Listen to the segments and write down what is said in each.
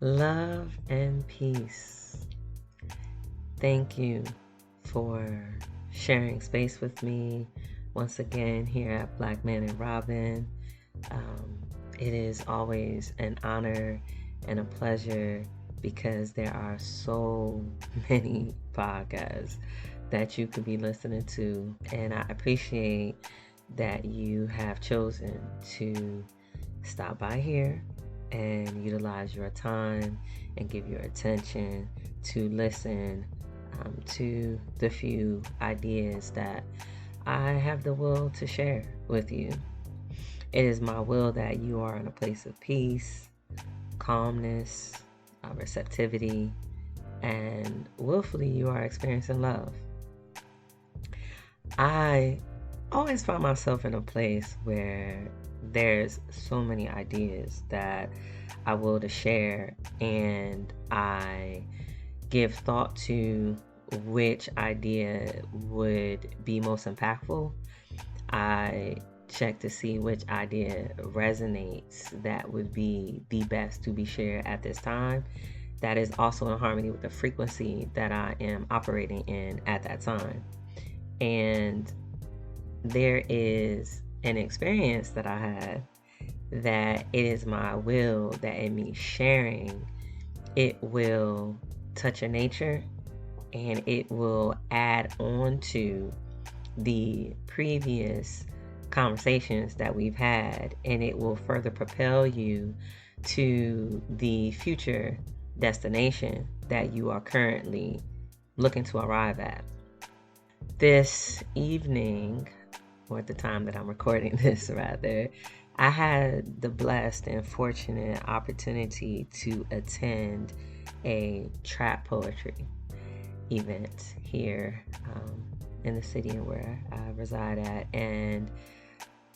Love and peace. Thank you for sharing space with me once again here at Black Man and Robin. It is always an honor and a pleasure because there are so many podcasts that you could be listening to, and I appreciate that you have chosen to stop by here and utilize your time and give your attention to listen to the few ideas that I have the will to share with you. It is my will that you are in a place of peace, calmness, receptivity, and willfully you are experiencing love. I always find myself in a place where there's so many ideas that I will to share, and I give thought to which idea would be most impactful. I check to see which idea resonates that would be the best to be shared at this time. That is also in harmony with the frequency that I am operating in at that time. And there is an experience that I had that it is my will that in me sharing, it will touch a nature and it will add on to the previous conversations that we've had, and it will further propel you to the future destination that you are currently looking to arrive at. This evening, or at the time that I'm recording this rather, I had the blessed and fortunate opportunity to attend a trap poetry event here in the city where I reside at, and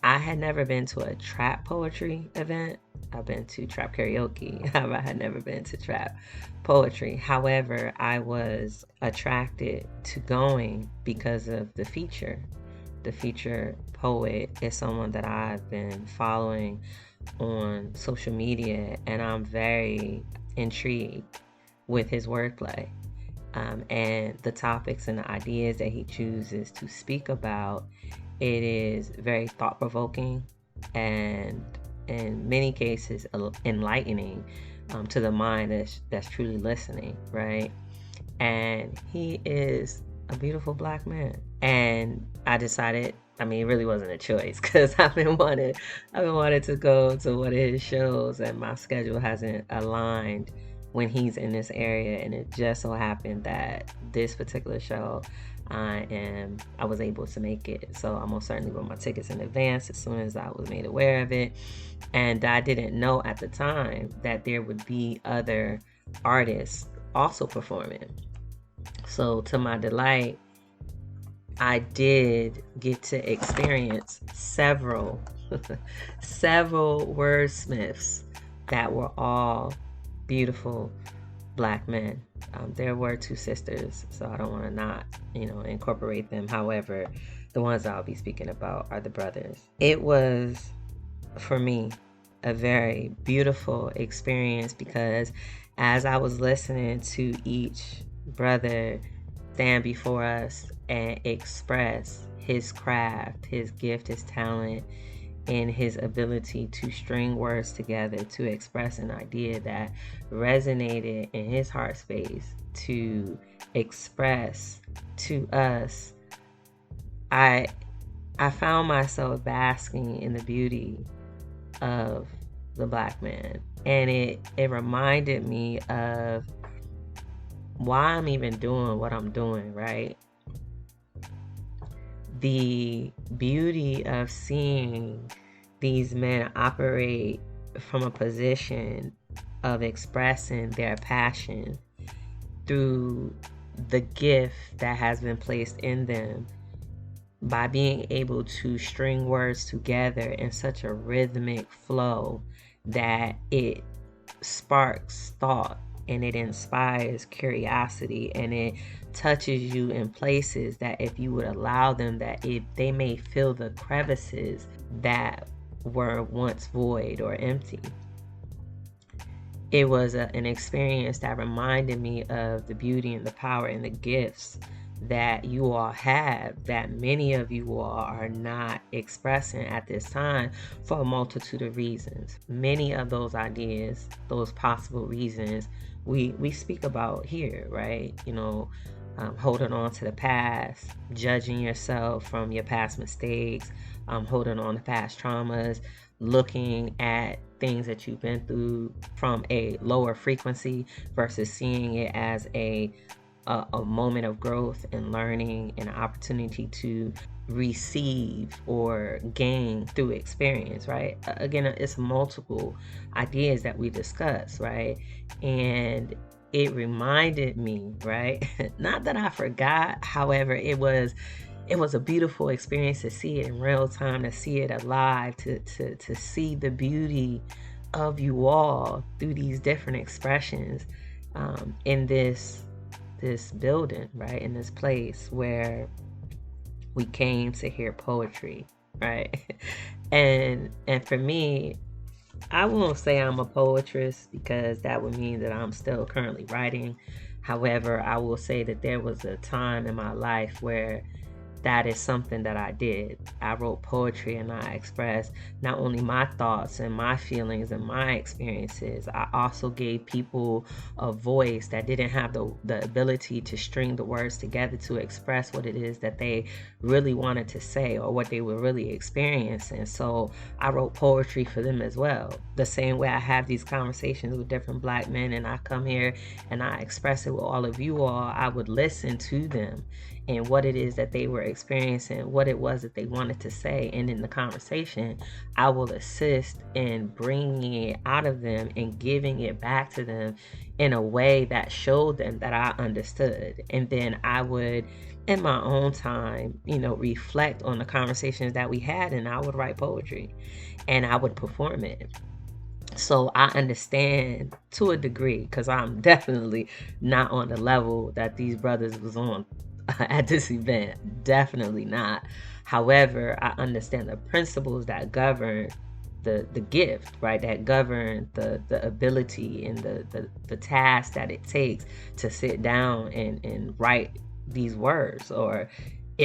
I had never been to a trap poetry event. I've been to trap karaoke. I had never been to trap poetry. However, I was attracted to going because of the feature. The feature poet is someone that I've been following on social media, and I'm very intrigued with his wordplay. And the topics and the ideas that he chooses to speak about. It is very thought-provoking and in many cases enlightening to the mind that's truly listening, right? And he is a beautiful Black man. And I decided, it really wasn't a choice because I've been wanting to go to one of his shows, and my schedule hasn't aligned when he's in this area, and it just so happened that this particular show I was able to make it. So I most certainly bought my tickets in advance as soon as I was made aware of it. And I didn't know at the time that there would be other artists also performing. So to my delight, I did get to experience several wordsmiths that were all beautiful Black men. There were two sisters, so I don't want to not, incorporate them. However, the ones I'll be speaking about are the brothers. It was, for me, a very beautiful experience because as I was listening to each brother stand before us and express his craft, his gift, his talent, and his ability to string words together to express an idea that resonated in his heart space to express to us, I found myself basking in the beauty of the Black man. And it reminded me of why I'm even doing what I'm doing, right? The beauty of seeing these men operate from a position of expressing their passion through the gift that has been placed in them by being able to string words together in such a rhythmic flow that it sparks thought and it inspires curiosity and it touches you in places that if you would allow them, that they may fill the crevices that were once void or empty. it was an experience that reminded me of the beauty and the power and the gifts that you all have, that many of you all are not expressing at this time for a multitude of reasons. Many of those ideas, those possible reasons, we speak about here, right? Holding on to the past, judging yourself from your past mistakes, holding on to past traumas, looking at things that you've been through from a lower frequency versus seeing it as a moment of growth and learning and an opportunity to receive or gain through experience, right? Again, it's multiple ideas that we discuss, right? And it reminded me, right? Not that I forgot, however, it was a beautiful experience to see it in real time, to see it alive, to see the beauty of you all through these different expressions in this building, right? In this place where we came to hear poetry, right? and for me, I won't say I'm a poetress because that would mean that I'm still currently writing. However, I will say that there was a time in my life where that is something that I did. I wrote poetry and I expressed not only my thoughts and my feelings and my experiences, I also gave people a voice that didn't have the ability to string the words together to express what it is that they really wanted to say or what they were really experiencing. So I wrote poetry for them as well. The same way I have these conversations with different Black men and I come here and I express it with all of you all, I would listen to them and what it is that they were experiencing, what it was that they wanted to say. And in the conversation, I will assist in bringing it out of them and giving it back to them in a way that showed them that I understood. And then I would, in my own time, reflect on the conversations that we had, and I would write poetry and I would perform it. So I understand to a degree, because I'm definitely not on the level that these brothers was on at this event. Definitely not. However, I understand the principles that govern the gift, right? That govern the ability and the task that it takes to sit down and write these words, or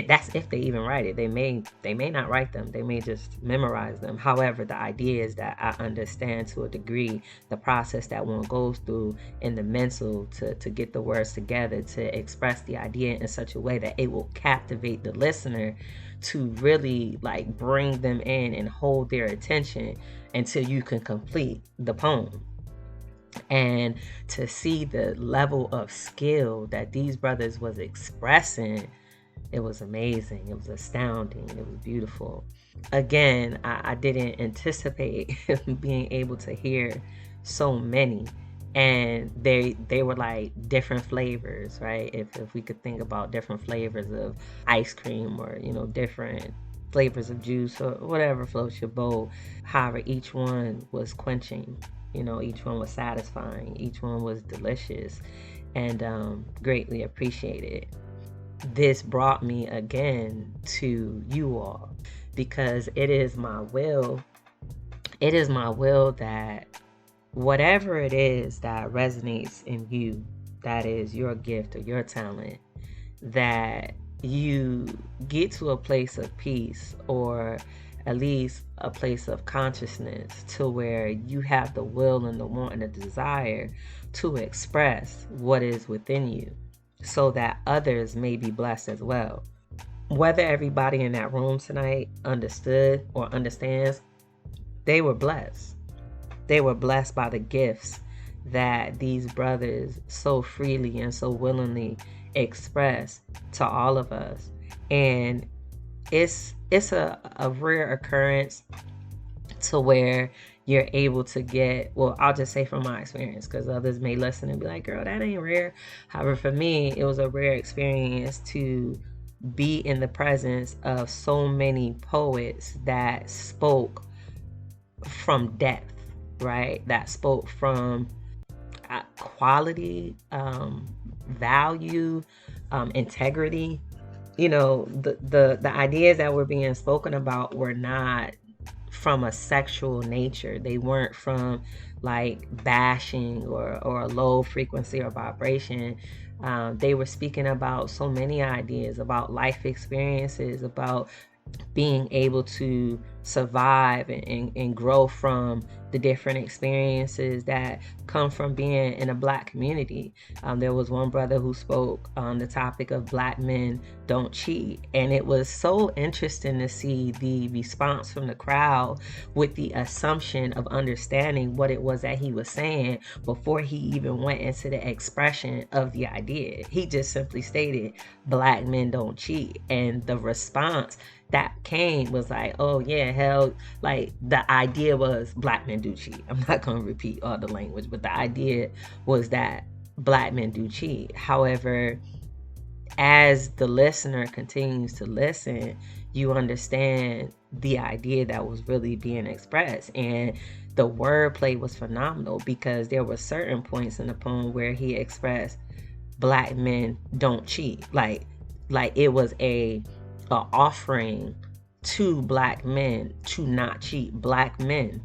that's if they even write it. They may not write them. They may just memorize them. However, the idea is that I understand to a degree the process that one goes through in the mental to get the words together, to express the idea in such a way that it will captivate the listener to really bring them in and hold their attention until you can complete the poem. And to see the level of skill that these brothers was expressing, it was amazing. It was astounding. It was beautiful. Again, I didn't anticipate being able to hear so many. And they were different flavors, right? If we could think about different flavors of ice cream or, different flavors of juice or whatever floats your boat. However, each one was quenching. Each one was satisfying. Each one was delicious and greatly appreciated. This brought me again to you all because it is my will that whatever it is that resonates in you, that is your gift or your talent, that you get to a place of peace, or at least a place of consciousness, to where you have the will and the want and the desire to express what is within you, so that others may be blessed as well. Whether everybody in that room tonight understood or understands, they were blessed. They were blessed by the gifts that these brothers so freely and so willingly express to all of us. And it's a rare occurrence to where you're able to get, well, I'll just say from my experience, because others may listen and be like, girl, that ain't rare. However, for me, it was a rare experience to be in the presence of so many poets that spoke from depth, right? That spoke from quality, value, integrity. The ideas that were being spoken about were not from a sexual nature. They weren't from like bashing or a low frequency or vibration. They were speaking about so many ideas, about life experiences, about being able to survive and grow from the different experiences that come from being in a Black community. There was one brother who spoke on the topic of Black men don't cheat, and it was so interesting to see the response from the crowd with the assumption of understanding what it was that he was saying before he even went into the expression of the idea. He just simply stated Black men don't cheat, and the response that came was like, oh yeah, hell, like the idea was Black men do cheat. I'm not going to repeat all the language, but the idea was that Black men do cheat. However, as the listener continues to listen, you understand the idea that was really being expressed. And the wordplay was phenomenal, because there were certain points in the poem where he expressed Black men don't cheat. Like it was a offering to Black men to not cheat. Black men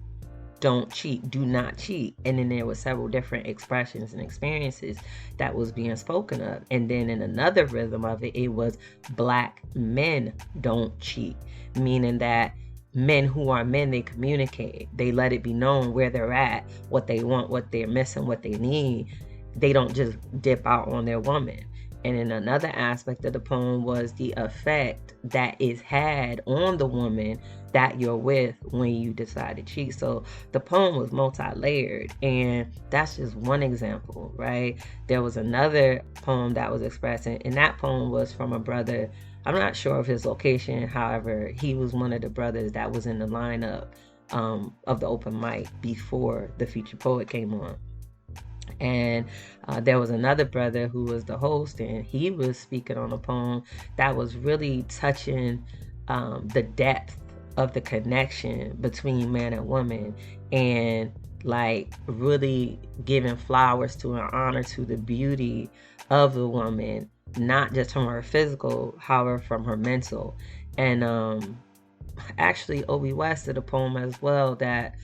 don't cheat, do not cheat. And then there were several different expressions and experiences that was being spoken of. And then in another rhythm of it, it was Black men don't cheat, meaning that men who are men, they communicate, they let it be known where they're at, what they want, what they're missing, what they need. They don't just dip out on their woman. And in another aspect of the poem was the effect that is had on the woman that you're with when you decide to cheat. So the poem was multi-layered, and that's just one example, right? There was another poem that was expressing, and that poem was from a brother. I'm not sure of his location. However, he was one of the brothers that was in the lineup of the open mic before the featured poet came on. And there was another brother who was the host, and he was speaking on a poem that was really touching the depth of the connection between man and woman, and like really giving flowers to and honor to the beauty of the woman, not just from her physical, however from her mental. And actually Obi West did a poem as well that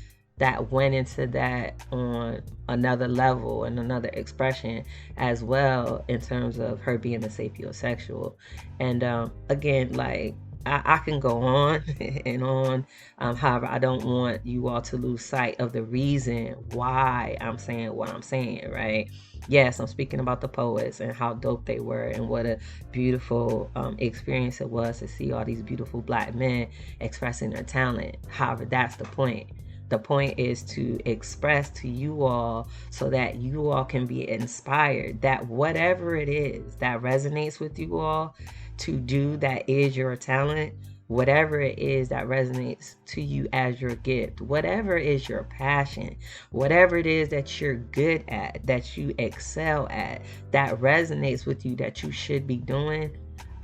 went into that on another level and another expression as well, in terms of her being a sapiosexual. And again, like I can go on and on. However, I don't want you all to lose sight of the reason why I'm saying what I'm saying, right? Yes, I'm speaking about the poets and how dope they were, and what a beautiful experience it was to see all these beautiful Black men expressing their talent. However, that's the point. The point is to express to you all so that you all can be inspired that whatever it is that resonates with you all to do, that is your talent, whatever it is that resonates to you as your gift, whatever is your passion, whatever it is that you're good at, that you excel at, that resonates with you, that you should be doing,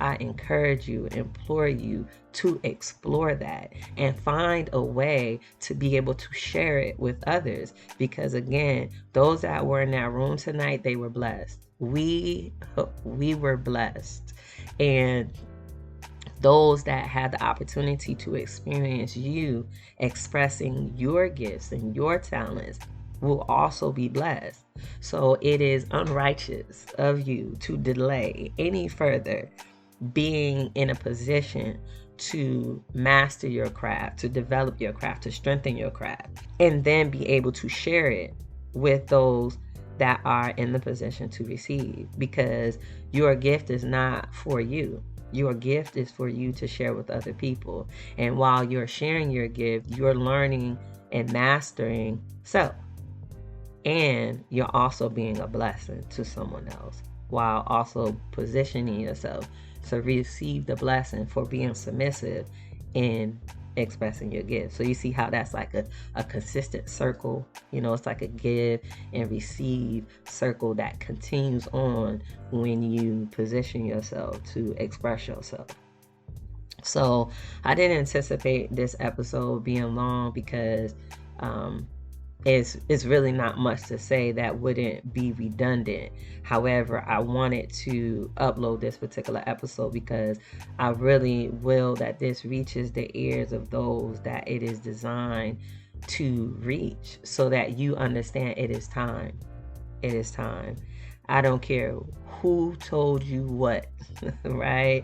I encourage you, implore you to explore that and find a way to be able to share it with others. Because again, those that were in that room tonight, they were blessed. We were blessed. And those that had the opportunity to experience you expressing your gifts and your talents will also be blessed. So it is unrighteous of you to delay any further being in a position to master your craft, to develop your craft, to strengthen your craft, and then be able to share it with those that are in the position to receive. Because your gift is not for you. Your gift is for you to share with other people. And while you're sharing your gift, you're learning and mastering self. And you're also being a blessing to someone else, while also positioning yourself to receive the blessing for being submissive in expressing your gift. So you see how that's like a consistent circle. You know, it's like a give and receive circle that continues on when you position yourself to express yourself. So I didn't anticipate this episode being long, because It's really not much to say that wouldn't be redundant. However, I wanted to upload this particular episode because I really will that this reaches the ears of those that it is designed to reach, so that you understand it is time. It is time. I don't care who told you what, right?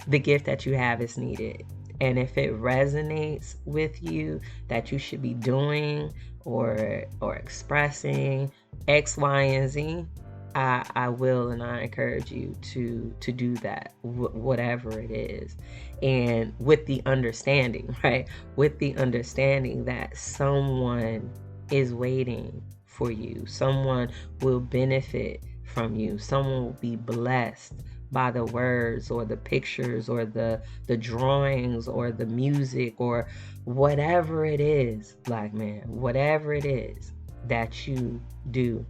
The gift that you have is needed. And if it resonates with you that you should be doing or expressing X, Y, and Z, I will and I encourage you to do that, whatever it is. And with the understanding, right? With the understanding that someone is waiting for you. Someone will benefit from you. Someone will be blessed by the words or the pictures or the drawings or the music or whatever it is, Black man, whatever it is that you do,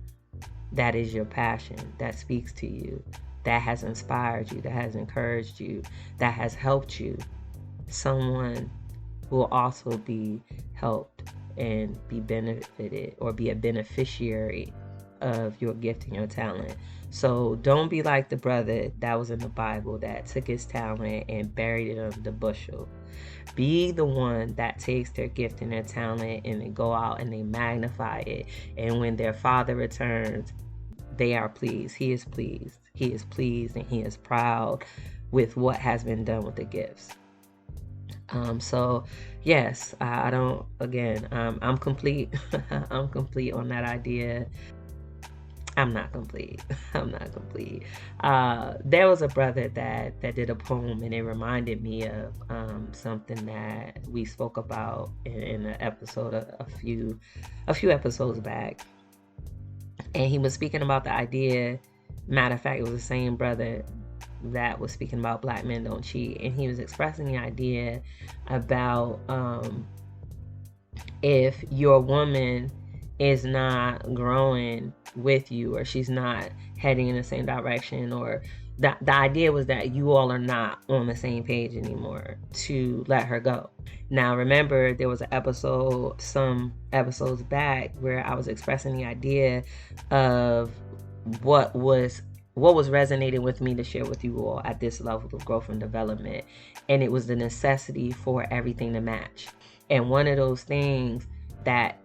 that is your passion, that speaks to you, that has inspired you, that has encouraged you, that has helped you. Someone will also be helped and be benefited or be a beneficiary of your gift and your talent. So don't be like the brother that was in the Bible that took his talent and buried it under the bushel. Be the one that takes their gift and their talent and they go out and they magnify it. And when their father returns, they are pleased. He is pleased. He is pleased and he is proud with what has been done with the gifts. So yes, I don't, again, I'm complete. I'm complete on that idea. I'm not complete. I'm not complete. There was a brother that did a poem, and it reminded me of something that we spoke about in an episode a few episodes back. And he was speaking about the idea. Matter of fact, it was the same brother that was speaking about Black men don't cheat, and he was expressing the idea about if your woman is not growing with you, or she's not heading in the same direction, or the idea was that you all are not on the same page anymore, to let her go. Now remember, there was an episode some episodes back where I was expressing the idea of what was resonating with me to share with you all at this level of growth and development, and it was the necessity for everything to match. And one of those things that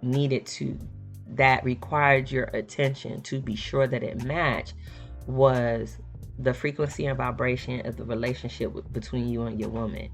required your attention to be sure that it matched was the frequency and vibration of the relationship between you and your woman.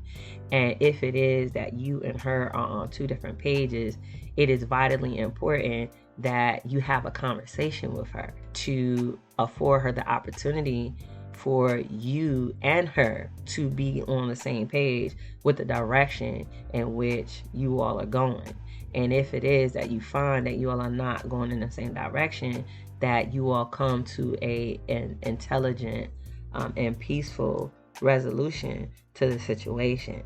And if it is that you and her are on two different pages, it is vitally important that you have a conversation with her to afford her the opportunity for you and her to be on the same page with the direction in which you all are going. And if it is that you find that you all are not going in the same direction, that you all come to an intelligent and peaceful resolution to the situation.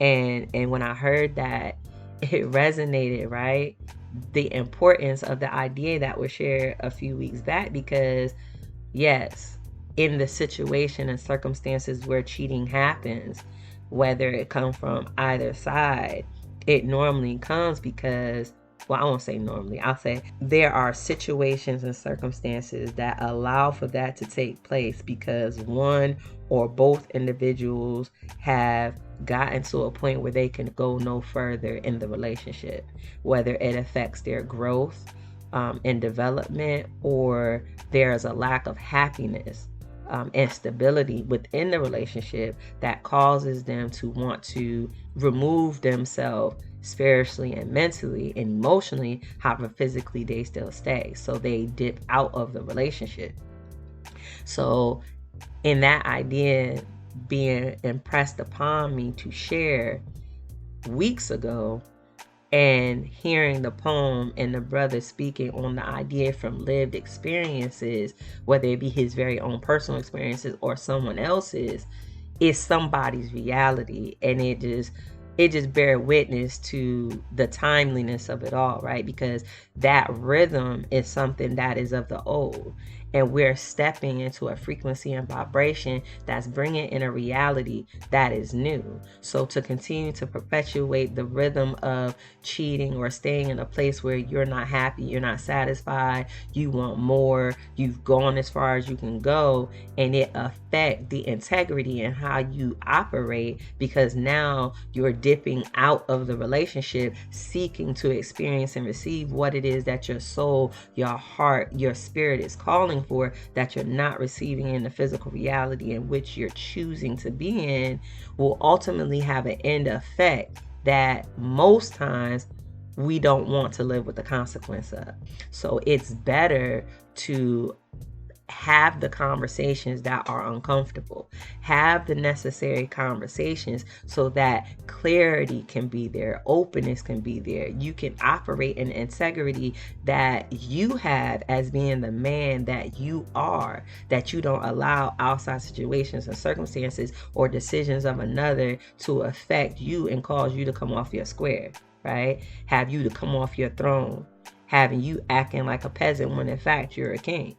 And when I heard that, it resonated, right? The importance of the idea that was shared a few weeks back, because yes, in the situation and circumstances where cheating happens, whether it comes from either side, it normally comes because, well, I won't say normally, I'll say there are situations and circumstances that allow for that to take place because one or both individuals have gotten to a point where they can go no further in the relationship, whether it affects their growth and development, or there's a lack of happiness and stability within the relationship that causes them to want to remove themselves spiritually and mentally and emotionally. However, physically they still stay, so they dip out of the relationship. So in that idea being impressed upon me to share weeks ago, and hearing the poem and the brother speaking on the idea from lived experiences, whether it be his very own personal experiences or someone else's, is somebody's reality. And it just bear witness to the timeliness of it all, right? Because that rhythm is something that is of the old. And we're stepping into a frequency and vibration that's bringing in a reality that is new. So to continue to perpetuate the rhythm of cheating or staying in a place where you're not happy, you're not satisfied, you want more, you've gone as far as you can go, and it affect the integrity and how you operate, because now you're dipping out of the relationship, seeking to experience and receive what it is that your soul, your heart, your spirit is calling for, that you're not receiving in the physical reality in which you're choosing to be in, will ultimately have an end effect that most times we don't want to live with the consequence of. So it's better to have the conversations that are uncomfortable, have the necessary conversations so that clarity can be there, openness can be there. You can operate in integrity that you have as being the man that you are, that you don't allow outside situations and circumstances or decisions of another to affect you and cause you to come off your square, right? Have you to come off your throne, having you acting like a peasant when in fact you're a king.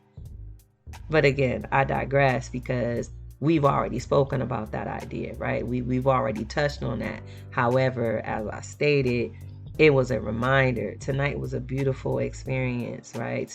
But again, I digress because we've already spoken about that idea, right? We've already touched on that. However, as I stated, it was a reminder. Tonight was a beautiful experience, right?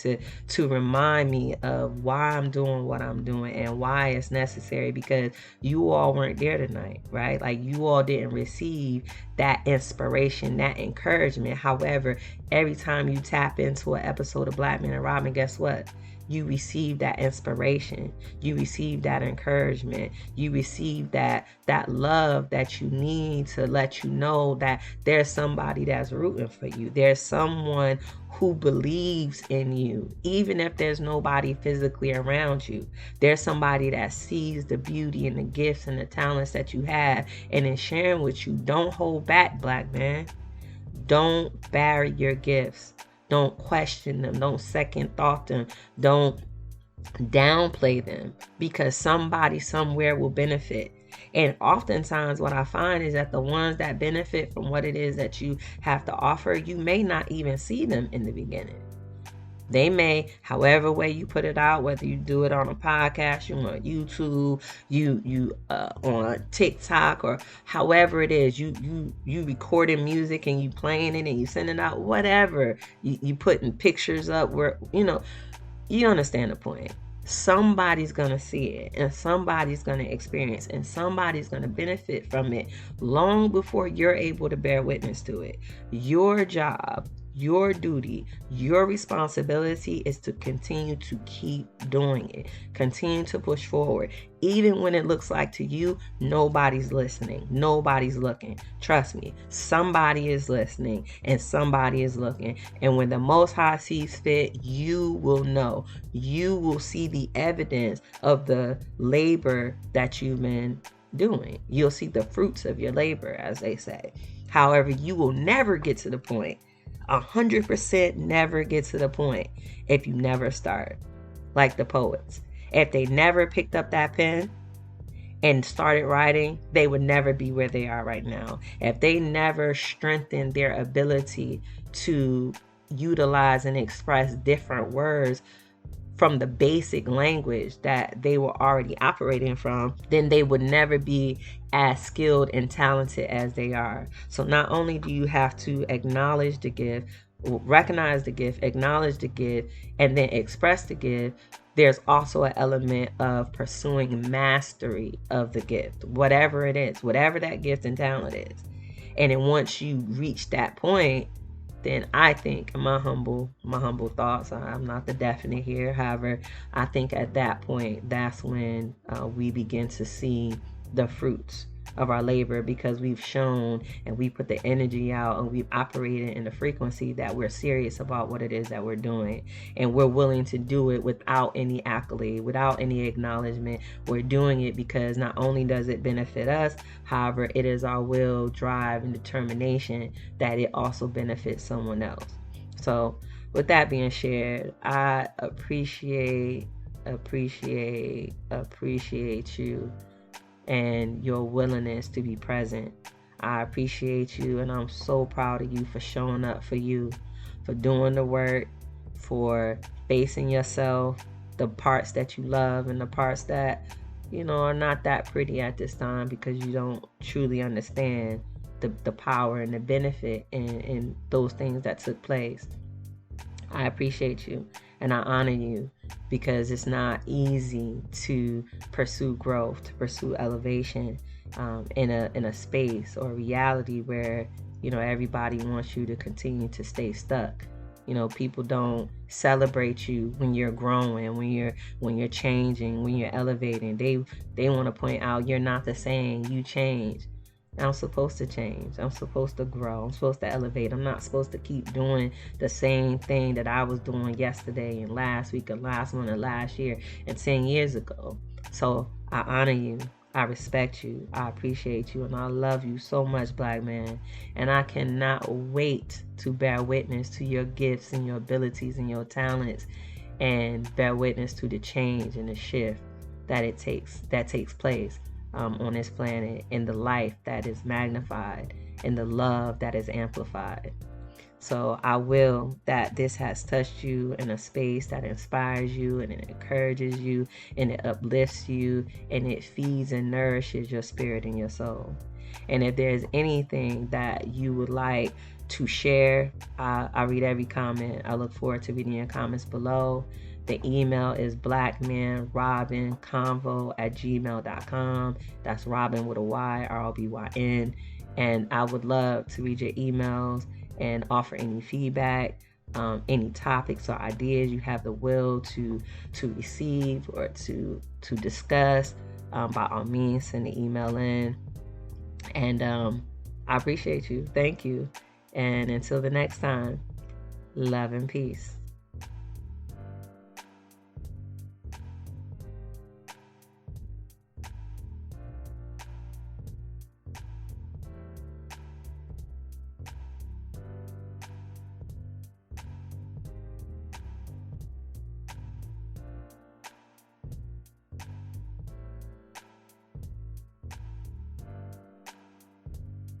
To remind me of why I'm doing what I'm doing and why it's necessary, because you all weren't there tonight, right? Like, you all didn't receive that inspiration, that encouragement. However, every time you tap into an episode of Black Men and Robbing, guess what? You receive that inspiration, you receive that encouragement, you receive that love that you need to let you know that there's somebody that's rooting for you. There's someone who believes in you, even if there's nobody physically around you. There's somebody that sees the beauty and the gifts and the talents that you have, and in sharing with you. Don't hold back, Black man. Don't bury your gifts. Don't question them. Don't second thought them. Don't downplay them, because somebody somewhere will benefit. And oftentimes what I find is that the ones that benefit from what it is that you have to offer, you may not even see them in the beginning. They may, however way you put it out, whether you do it on a podcast, you on YouTube, you on TikTok, or however it is, you recording music and you playing it and you sending it out, whatever, you putting pictures up where, you understand the point. Somebody's going to see it, and somebody's going to experience, and somebody's going to benefit from it long before you're able to bear witness to it. Your job, your duty, your responsibility is to continue to keep doing it. Continue to push forward. Even when it looks like to you, nobody's listening. Nobody's looking. Trust me, somebody is listening and somebody is looking. And when the Most High sees fit, you will know. You will see the evidence of the labor that you've been doing. You'll see the fruits of your labor, as they say. However, you will never get to the point, 100% never get to the point, if you never start. Like the poets, if they never picked up that pen and started writing, they would never be where they are right now. If they never strengthened their ability to utilize and express different words from the basic language that they were already operating from, then they would never be as skilled and talented as they are. So not only do you have to acknowledge the gift, recognize the gift, acknowledge the gift, and then express the gift, there's also an element of pursuing mastery of the gift, whatever it is, whatever that gift and talent is. And then once you reach that point, then I think, my humble thoughts, I'm not the definite here. However, I think at that point, that's when we begin to see the fruits of our labor, because we've shown and we put the energy out and we've operated in the frequency that we're serious about what it is that we're doing, and we're willing to do it without any accolade, without any acknowledgement. We're doing it because not only does it benefit us, however, it is our will, drive, and determination that it also benefits someone else. So with that being shared, I appreciate you and your willingness to be present. I appreciate you, and I'm so proud of you for showing up for you, for doing the work, for facing yourself, the parts that you love and the parts that, are not that pretty at this time because you don't truly understand the power and the benefit in those things that took place. I appreciate you and I honor you because it's not easy to pursue growth, to pursue elevation in a space or reality where everybody wants you to continue to stay stuck. People don't celebrate you when you're growing, when you're changing, when you're elevating. They want to point out you're not the same. You change. I'm supposed to change. I'm supposed to grow. I'm supposed to elevate. I'm not supposed to keep doing the same thing that I was doing yesterday and last week and last month and last year and 10 years ago. So I honor you. I respect you. I appreciate you. And I love you so much, Black man. And I cannot wait to bear witness to your gifts and your abilities and your talents and bear witness to the change and the shift that takes place on this planet, in the life that is magnified, in the love that is amplified. So I will that this has touched you in a space that inspires you and it encourages you and it uplifts you and it feeds and nourishes your spirit and your soul. And if there's anything that you would like to share, I read every comment. I look forward to reading your comments below. The email is blackmanrobinconvo@gmail.com. That's Robin with a Y, ROBYN. And I would love to read your emails and offer any feedback, any topics or ideas you have the will to receive or to discuss. By all means, send the email in. And I appreciate you. Thank you. And until the next time, love and peace.